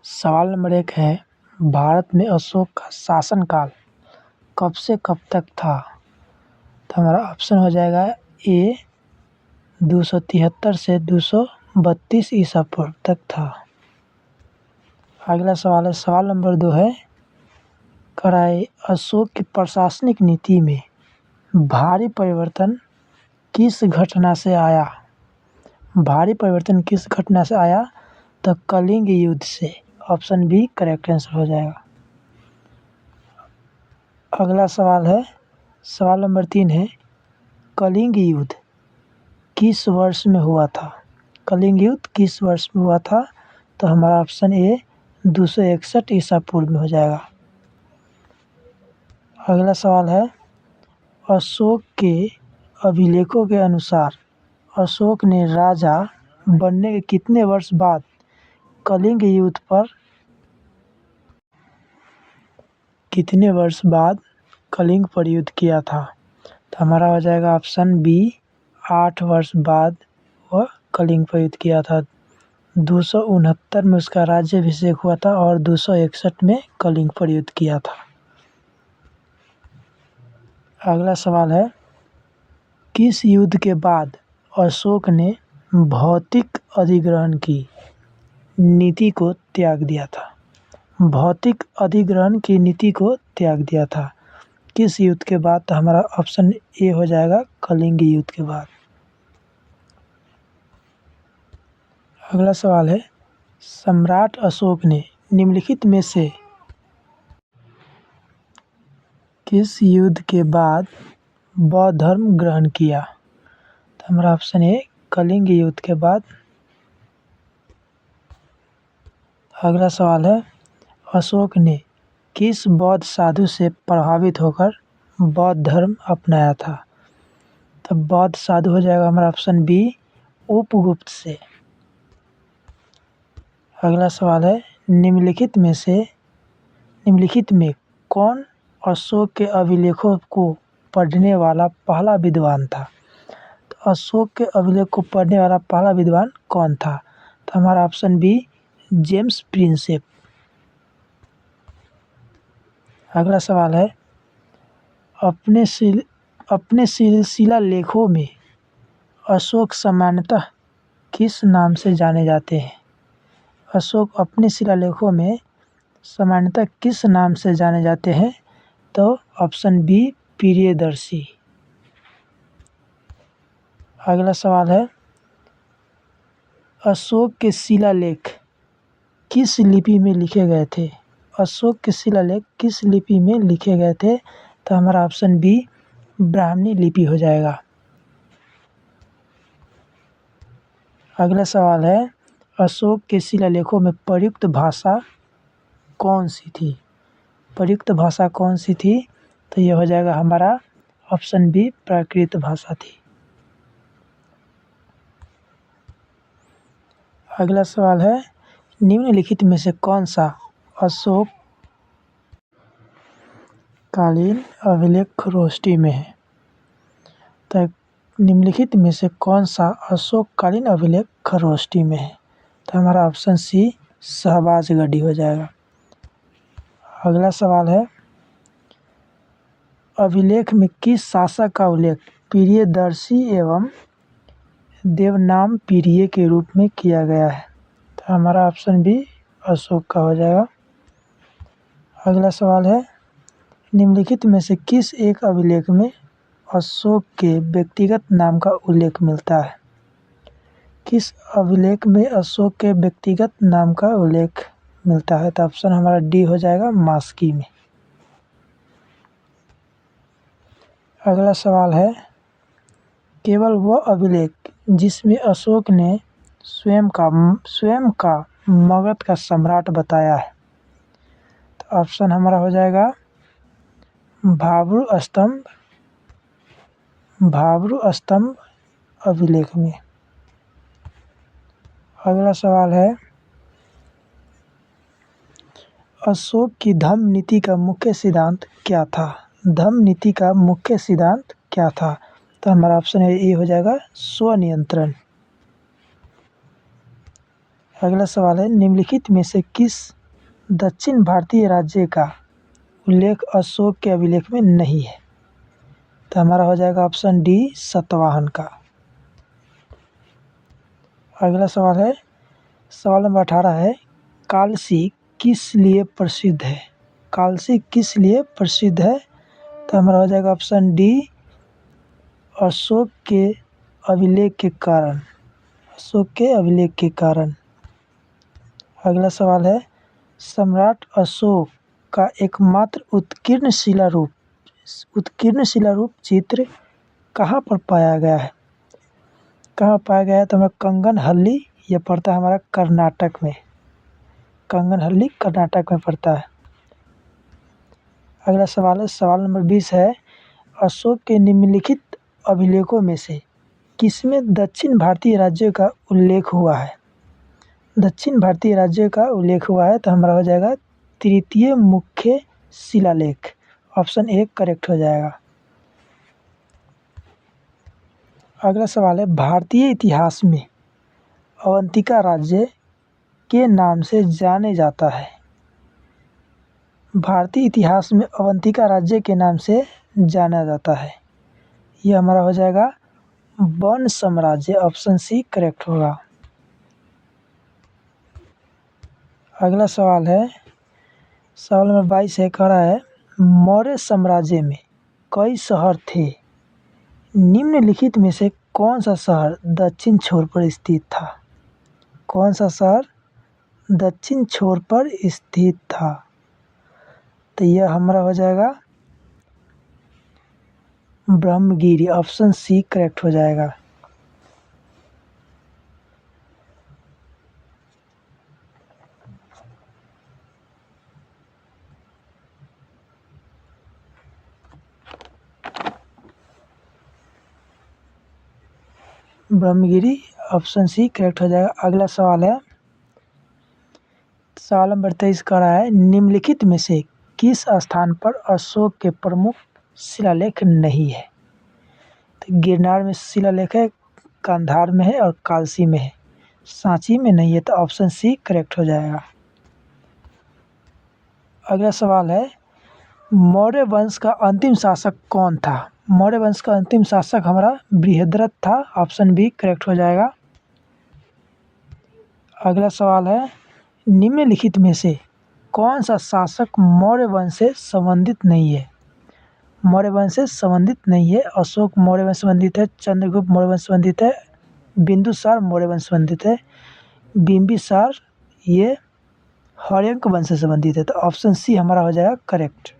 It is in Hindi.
सवाल नंबर 1 है, भारत में अशोक का शासनकाल कब से कब तक था? तो हमारा ऑप्शन हो जाएगा ए 273 से 232 ईसा पूर्व तक था। अगला सवाल है, सवाल नंबर 2 है, अशोक की प्रशासनिक नीति में भारी परिवर्तन किस घटना से आया? भारी परिवर्तन किस घटना से आया? तो कलिंग युद्ध से। ऑप्शन बी करेक्ट आंसर हो जाएगा। अगला सवाल है, सवाल नंबर 3 है, कलिंग युद्ध किस वर्ष में हुआ था? कलिंग युद्ध किस वर्ष में हुआ था? तो हमारा ऑप्शन ए 261 ईसा पूर्व में हो जाएगा। अगला सवाल है, अशोक के अभिलेखों के अनुसार अशोक ने राजा बनने के कितने वर्ष बाद कलिंग युद्ध पर युद्ध किया था? तो हमारा हो जाएगा ऑप्शन बी 8 वर्ष बाद वह कलिंग पर युद्ध किया था। 269 में उसका राज्याभिषेक हुआ था और 261 में कलिंग पर युद्ध किया था। अगला सवाल है, किस युद्ध के बाद अशोक ने भौतिक अधिग्रहण की नीति को त्याग दिया था? भौतिक अधिग्रहण की नीति को त्याग दिया था किस युद्ध के बाद? तो हमारा ऑप्शन ए हो जाएगा कलिंग युद्ध के बाद। अगला सवाल है, सम्राट अशोक ने निम्नलिखित में से किस युद्ध के बाद बौद्ध धर्म ग्रहण किया? तो हमारा ऑप्शन ए कलिंग युद्ध के बाद। अगला सवाल है, अशोक ने किस बौद्ध साधु से प्रभावित होकर बौद्ध धर्म अपनाया था? तो बौद्ध साधु हो जाएगा हमारा ऑप्शन बी उपगुप्त से। अगला सवाल है, निम्नलिखित में कौन अशोक के अभिलेखों को पढ़ने वाला पहला विद्वान था? तो अशोक के अभिलेख को पढ़ने वाला पहला विद्वान कौन था? तो हमारा ऑप्शन बी जेम्स प्रिंसेप। अगला सवाल है, अपने शिलालेखों में अशोक सामान्यतः किस नाम से जाने जाते हैं? अशोक अपने शिलालेखों में सामान्यतः किस नाम से जाने जाते हैं? तो ऑप्शन बी प्रियदर्शी। अगला सवाल है, अशोक के शिलालेख किस लिपि में लिखे गए थे? अशोक के शिलालेख किस लिपि में लिखे गए थे? तो हमारा ऑप्शन बी ब्राह्मणी लिपि हो जाएगा। अगला सवाल है, अशोक के शिलालेखों में प्रयुक्त भाषा कौन सी थी? प्रयुक्त भाषा कौन सी थी? तो यह हो जाएगा हमारा ऑप्शन बी प्राकृत भाषा थी। अगला सवाल है, निम्नलिखित में से कौन सा अशोक कालीन अभिलेख खरोष्टी में है? तो निम्नलिखित में से कौन सा अशोक कालीन अभिलेख खरोष्टी में है? तो हमारा ऑप्शन सी शहबाजगढ़ी हो जाएगा। अगला सवाल है, अभिलेख में किस शासक का उल्लेख प्रियदर्शी एवं देवनाम प्रिय के रूप में किया गया है? तो हमारा ऑप्शन बी अशोक का हो जाएगा। अगला सवाल है, निम्नलिखित में से किस एक अभिलेख में अशोक के व्यक्तिगत नाम का उल्लेख मिलता है? किस अभिलेख में अशोक के व्यक्तिगत नाम का उल्लेख मिलता है? तो ऑप्शन हमारा डी हो जाएगा मास्की में। अगला सवाल है, केवल वह अभिलेख जिसमें अशोक ने स्वयं का मगध का सम्राट बताया है? तो ऑप्शन हमारा हो जाएगा भाब्रू स्तंभ अभिलेख में। अगला सवाल है, अशोक की धम्म नीति का मुख्य सिद्धांत क्या था? धम्म नीति का मुख्य सिद्धांत क्या था? तो हमारा ऑप्शन ए हो जाएगा स्वनियंत्रण। अगला सवाल है, निम्नलिखित में से किस दक्षिण भारतीय राज्य का उल्लेख अशोक के अभिलेख में नहीं है। तो हमारा हो जाएगा ऑप्शन डी सातवाहन का। अगला सवाल है, सवाल नंबर 18 है, कालसी किस लिए प्रसिद्ध है? कालसी किस लिए प्रसिद्ध है? तो हमारा हो जाएगा ऑप्शन डी अशोक के अभिलेख के कारण। अशोक के अभिलेख के कारण। अगला सवाल है, सम्राट अशोक का एकमात्र उत्कीर्ण शिलारूप चित्र कहाँ पर पाया गया है? कहाँ पाया गया है? तो हमारा कंगनहल्ली, ये पड़ता है हमारा कर्नाटक में। कंगनहल्ली कर्नाटक में पड़ता है। अगला सवाल है, सवाल नंबर 20 है, अशोक के निम्नलिखित अभिलेखों में से किसमें दक्षिण भारतीय राज्यों का उल्लेख हुआ है? दक्षिण भारतीय राज्यों का उल्लेख हुआ है। तो हमारा हो जाएगा तृतीय मुख्य शिलालेख। ऑप्शन ए करेक्ट हो जाएगा। अगला सवाल है, भारतीय इतिहास में अवंतिका राज्य के नाम से जाने जाता है? भारतीय इतिहास में अवंतिका राज्य के नाम से जाना जाता है। ये हमारा हो जाएगा वन साम्राज्य। ऑप्शन सी करेक्ट होगा। अगला सवाल है, सवाल नंबर 22 है, कह रहा है, मौर्य साम्राज्य में कई शहर थे, निम्नलिखित में से कौन सा शहर दक्षिण छोर पर स्थित था? कौन सा शहर दक्षिण छोर पर स्थित था? तो यह हमारा हो जाएगा ब्रह्मगिरी। ऑप्शन सी करेक्ट हो जाएगा। ब्रह्मगिरी, ऑप्शन सी करेक्ट हो जाएगा। अगला सवाल है, सवाल नंबर 23 कह रहा है, निम्नलिखित में से किस स्थान पर अशोक के प्रमुख शिलालेख नहीं है? तो गिरनार में शिलालेख है, कंधार में है और कालसी में है। सांची में नहीं है। तो ऑप्शन सी करेक्ट हो जाएगा। अगला सवाल है, मौर्य वंश का अंतिम शासक कौन था? मौर्य वंश का अंतिम शासक हमारा बृहद्रथ था। ऑप्शन बी करेक्ट हो जाएगा। अगला सवाल है, निम्नलिखित में से कौन सा शासक मौर्य वंश से संबंधित नहीं है? मौर्य वंश से संबंधित नहीं है। अशोक मौर्य वंश संबंधित है, चंद्रगुप्त मौर्य वंश संबंधित है, बिंदुसार मौर्य वंश संबंधित है, बिंबिसार ये हर्यंक वंश से संबंधित है। तो ऑप्शन सी हमारा हो जाएगा करेक्ट।